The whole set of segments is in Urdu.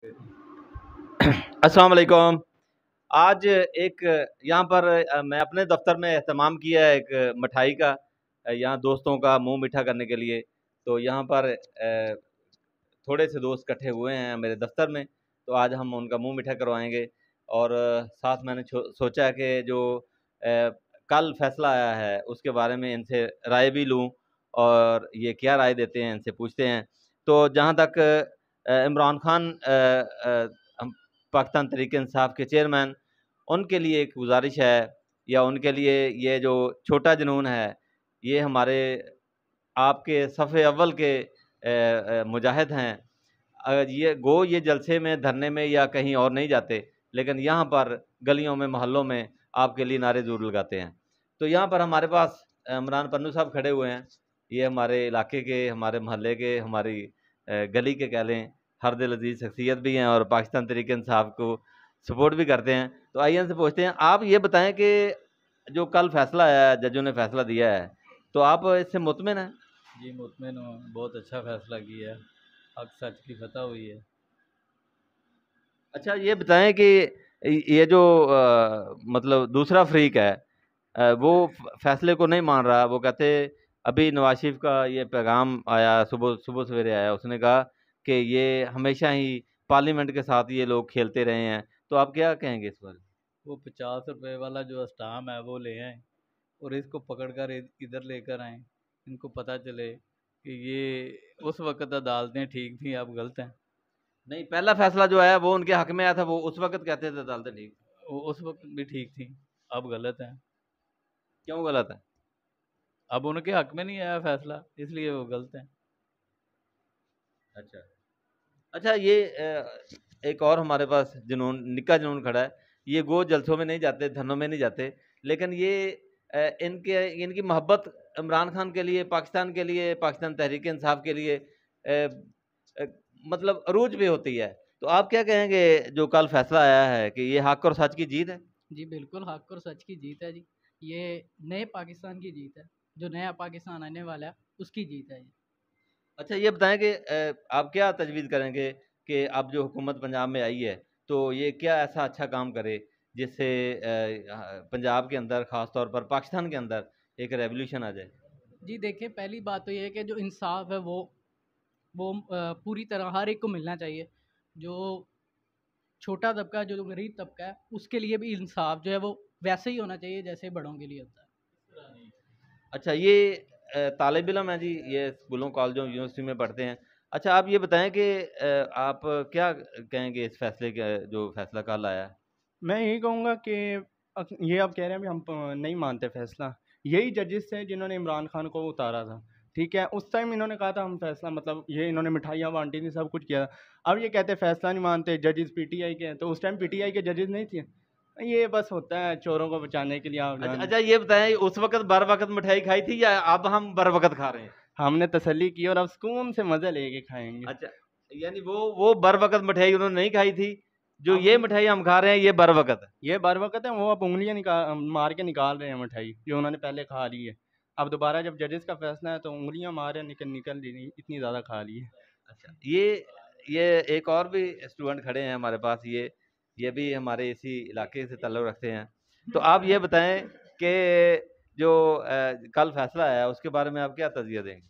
السلام علیکم۔ آج ایک یہاں پر میں اپنے دفتر میں اہتمام کیا ہے ایک مٹھائی کا، یہاں دوستوں کا منہ میٹھا کرنے کے لیے۔ تو یہاں پر تھوڑے سے دوست اکٹھے ہوئے ہیں میرے دفتر میں، تو آج ہم ان کا منہ میٹھا کروائیں گے۔ اور ساتھ میں نے سوچا کہ جو کل فیصلہ آیا ہے اس کے بارے میں ان سے رائے بھی لوں، اور یہ کیا رائے دیتے ہیں ان سے پوچھتے ہیں۔ تو جہاں تک عمران خان پاکستان تحریک انصاف کے چیئرمین، ان کے لیے ایک گزارش ہے، یا ان کے لیے یہ جو چھوٹا جنون ہے، یہ ہمارے آپ کے صف اول کے مجاہد ہیں۔ یہ جلسے میں دھرنے میں یا کہیں اور نہیں جاتے، لیکن یہاں پر گلیوں میں محلوں میں آپ کے لیے نعرے ضرور لگاتے ہیں۔ تو یہاں پر ہمارے پاس عمران پنو صاحب کھڑے ہوئے ہیں، یہ ہمارے علاقے کے، ہمارے محلے کے، ہماری گلی کے کہہ لیں ہر دل عزیز شخصیت بھی ہیں، اور پاکستان تحریک انصاف کو سپورٹ بھی کرتے ہیں۔ تو آئیے ان سے پوچھتے ہیں، آپ یہ بتائیں کہ جو کل فیصلہ آیا ہے، ججوں نے فیصلہ دیا ہے، تو آپ اس سے مطمئن ہیں؟ جی مطمئن ہوں، بہت اچھا فیصلہ کیا ہے، حق سچ کی فتح ہوئی ہے۔ اچھا یہ بتائیں کہ یہ جو مطلب دوسرا فریق ہے، وہ فیصلے کو نہیں مان رہا، وہ کہتے ابھی نواز شریف کا یہ پیغام آیا، صبح سویرے آیا، اس نے کہا کہ یہ ہمیشہ ہی پارلیمنٹ کے ساتھ یہ لوگ کھیلتے رہے ہیں، تو آپ کیا کہیں گے اس بارے میں؟ وہ 50 روپے والا جو اسٹام ہے وہ لے آئیں اور اس کو پکڑ کر ادھر لے کر آئیں، ان کو پتہ چلے کہ یہ اس وقت عدالتیں ٹھیک تھیں، اب غلط ہیں۔ نہیں، پہلا فیصلہ جو ہے وہ ان کے حق میں آیا تھا، وہ اس وقت کہتے تھے عدالتیں ٹھیک۔ وہ اس وقت بھی ٹھیک تھیں، اب غلط ہیں۔ کیوں غلط ہے؟ اب ان کے حق میں نہیں آیا فیصلہ، اس لیے وہ غلط ہیں۔ اچھا یہ ایک اور ہمارے پاس جنون، نکا جنون کھڑا ہے، یہ گو جلسوں میں نہیں جاتے، دھرنوں میں نہیں جاتے، لیکن یہ ان کی محبت عمران خان کے لیے، پاکستان کے لیے، پاکستان تحریک انصاف کے لیے مطلب عروج بھی ہوتی ہے۔ تو آپ کیا کہیں گے جو کل فیصلہ آیا ہے کہ یہ حق اور سچ کی جیت ہے؟ جی بالکل حق اور سچ کی جیت ہے جی، یہ نئے پاکستان کی جیت ہے، جو نیا پاکستان آنے والا ہے اس کی جیت ہے یہ۔ اچھا یہ بتائیں کہ آپ کیا تجویز کریں گے کہ اب جو حکومت پنجاب میں آئی ہے تو یہ کیا ایسا اچھا کام کرے جس سے پنجاب کے اندر، خاص طور پر پاکستان کے اندر ایک ریولیوشن آ جائے؟ جی دیکھیں، پہلی بات تو یہ ہے کہ جو انصاف ہے وہ پوری طرح ہر ایک کو ملنا چاہیے۔ جو چھوٹا طبقہ ہے، جو غریب طبقہ ہے، اس کے لیے بھی انصاف جو ہے وہ ویسے ہی ہونا چاہیے جیسے بڑوں کے لیے ہوتا ہے۔ اچھا یہ طالب علم ہیں جی، یہ اسکولوں، کالجوں، یونیورسٹی میں پڑھتے ہیں۔ اچھا آپ یہ بتائیں کہ آپ کیا کہیں گے اس فیصلے کے، جو فیصلہ کل آیا ہے؟ میں یہی کہوں گا کہ یہ آپ کہہ رہے ہیں بھی ہم نہیں مانتے فیصلہ، یہی ججز تھے جنہوں نے عمران خان کو اتارا تھا، ٹھیک ہے، اس ٹائم انہوں نے کہا تھا ہم فیصلہ، مطلب یہ انہوں نے مٹھائیاں بانٹی تھی، سب کچھ کیا تھا۔ اب یہ کہتے ہیں فیصلہ نہیں مانتے، ججز پی ٹی آئی کے ہیں، تو اس ٹائم پی ٹی آئی کے ججز نہیں تھے، یہ بس ہوتا ہے چوروں کو بچانے کے لیے۔ اچھا یہ بتائیں اس وقت بر وقت مٹھائی کھائی تھی یا اب ہم بر وقت کھا رہے ہیں؟ ہم نے تسلی کی اور اب سکون سے مزے لے کے کھائیں گے۔ اچھا یعنی وہ بر وقت مٹھائی انہوں نے نہیں کھائی تھی، جو یہ مٹھائی ہم کھا رہے ہیں یہ بر وقت ہے؟ یہ بر وقت ہے، وہ اب انگلیاں مار کے نکال رہے ہیں مٹھائی جو انہوں نے پہلے کھا لی ہے، اب دوبارہ جب ججز کا فیصلہ ہے تو انگلیاں مارے نکل لی، اتنی زیادہ کھا لی ہے۔ اچھا یہ ایک اور بھی اسٹوڈنٹ کھڑے ہیں ہمارے پاس، یہ بھی ہمارے اسی علاقے سے تعلق رکھتے ہیں۔ تو آپ یہ بتائیں کہ جو کل فیصلہ آیا اس کے بارے میں آپ کیا تجزیہ دیں گے؟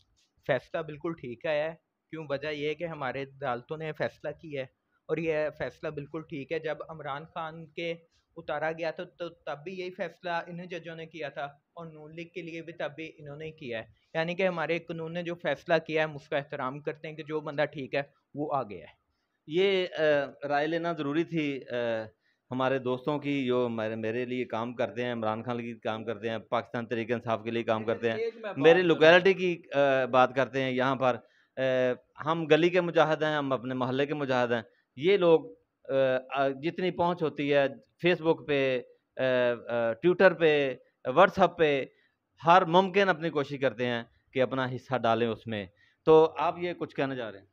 فیصلہ بالکل ٹھیک آیا ہے، کیوں وجہ یہ ہے کہ ہمارے عدالتوں نے فیصلہ کیا ہے، اور یہ فیصلہ بالکل ٹھیک ہے۔ جب عمران خان کے اتارا گیا تھا تو تب بھی یہی فیصلہ انہیں ججوں نے کیا تھا، اور نون لیگ کے لیے بھی تب بھی انہوں نے کیا ہے، یعنی کہ ہمارے قانون نے جو فیصلہ کیا ہے ہم اس کا احترام کرتے ہیں کہ جو بندہ ٹھیک ہے وہ آ گیا ہے۔ یہ رائے لینا ضروری تھی ہمارے دوستوں کی جو میرے لیے کام کرتے ہیں، عمران خان کی کام کرتے ہیں، پاکستان تحریک انصاف کے لیے کام کرتے ہیں، میری لوکیلٹی کی بات کرتے ہیں، یہاں پر ہم گلی کے مجاہد ہیں، ہم اپنے محلے کے مجاہد ہیں۔ یہ لوگ جتنی پہنچ ہوتی ہے فیس بک پہ، ٹویٹر پہ، واٹس ایپ پہ، ہر ممکن اپنی کوشش کرتے ہیں کہ اپنا حصہ ڈالیں اس میں۔ تو آپ یہ کچھ کہنا چاہ رہے ہیں؟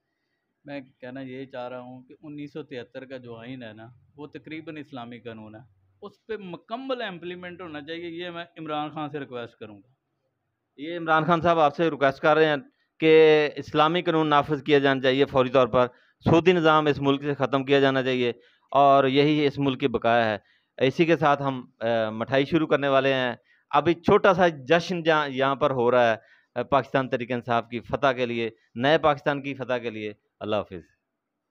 میں کہنا یہی چاہ رہا ہوں کہ 1973 کا جو آئین ہے نا، وہ تقریباً اسلامی قانون ہے، اس پہ مکمل امپلیمنٹ ہونا چاہیے، یہ میں عمران خان سے ریکویسٹ کروں گا۔ یہ عمران خان صاحب آپ سے ریکویسٹ کر رہے ہیں کہ اسلامی قانون نافذ کیا جانا چاہیے فوری طور پر، سودی نظام اس ملک سے ختم کیا جانا چاہیے، اور یہی اس ملک کی بقا ہے۔ اسی کے ساتھ ہم مٹھائی شروع کرنے والے ہیں۔ ابھی چھوٹا سا جشن یہاں پر ہو رہا ہے پاکستان تحریک انصاف کی فتح کے لیے، نئے پاکستان کی فتح کے لیے۔ اللہ حافظ۔